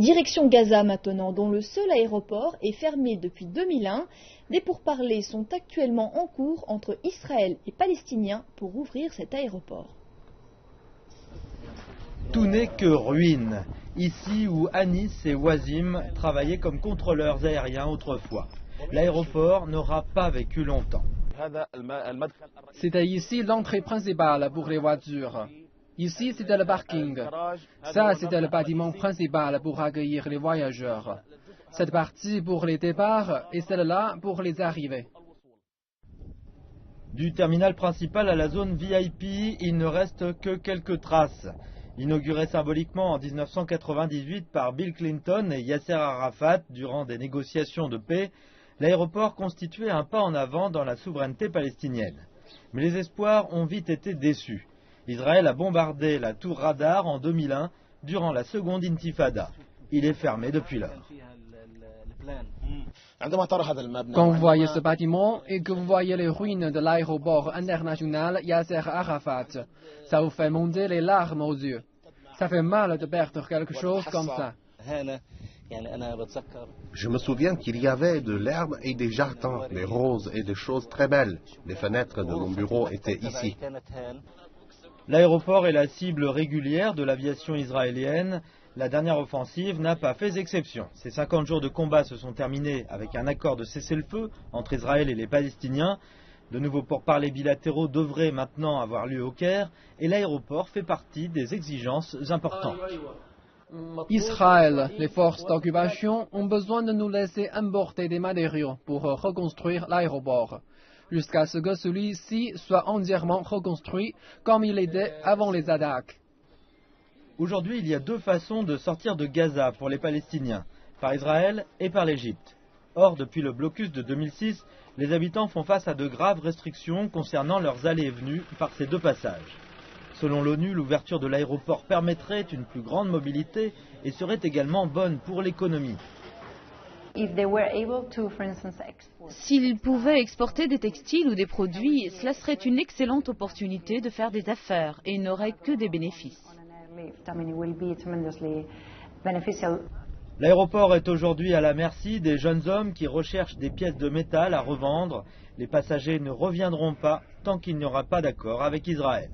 Direction Gaza maintenant, dont le seul aéroport est fermé depuis 2001. Des pourparlers sont actuellement en cours entre Israël et Palestiniens pour ouvrir cet aéroport. Tout n'est que ruine, ici où Anis et Wazim travaillaient comme contrôleurs aériens autrefois. L'aéroport n'aura pas vécu longtemps. C'était ici l'entrée principale pour les voitures. Ici, c'était le parking. Ça, c'était le bâtiment principal pour accueillir les voyageurs. Cette partie pour les départs et celle-là pour les arrivées. Du terminal principal à la zone VIP, il ne reste que quelques traces. Inauguré symboliquement en 1998 par Bill Clinton et Yasser Arafat durant des négociations de paix, l'aéroport constituait un pas en avant dans la souveraineté palestinienne. Mais les espoirs ont vite été déçus. Israël a bombardé la tour radar en 2001 durant la seconde intifada. Il est fermé depuis lors. Quand vous voyez ce bâtiment et que vous voyez les ruines de l'aéroport international Yasser Arafat, ça vous fait monter les larmes aux yeux. Ça fait mal de perdre quelque chose comme ça. Je me souviens qu'il y avait de l'herbe et des jardins, des roses et des choses très belles. Les fenêtres de mon bureau étaient ici. L'aéroport est la cible régulière de l'aviation israélienne. La dernière offensive n'a pas fait exception. Ces 50 jours de combat se sont terminés avec un accord de cessez-le-feu entre Israël et les Palestiniens. De nouveaux pourparlers bilatéraux devraient maintenant avoir lieu au Caire et l'aéroport fait partie des exigences importantes. Israël, les forces d'occupation ont besoin de nous laisser importer des matériaux pour reconstruire l'aéroport, jusqu'à ce que celui-ci soit entièrement reconstruit comme il était avant les attaques. Aujourd'hui, il y a deux façons de sortir de Gaza pour les Palestiniens, par Israël et par l'Égypte. Or, depuis le blocus de 2006, les habitants font face à de graves restrictions concernant leurs allées et venues par ces deux passages. Selon l'ONU, l'ouverture de l'aéroport permettrait une plus grande mobilité et serait également bonne pour l'économie. S'ils pouvaient exporter des textiles ou des produits, cela serait une excellente opportunité de faire des affaires et ils n'auraient que des bénéfices. L'aéroport est aujourd'hui à la merci des jeunes hommes qui recherchent des pièces de métal à revendre. Les passagers ne reviendront pas tant qu'il n'y aura pas d'accord avec Israël.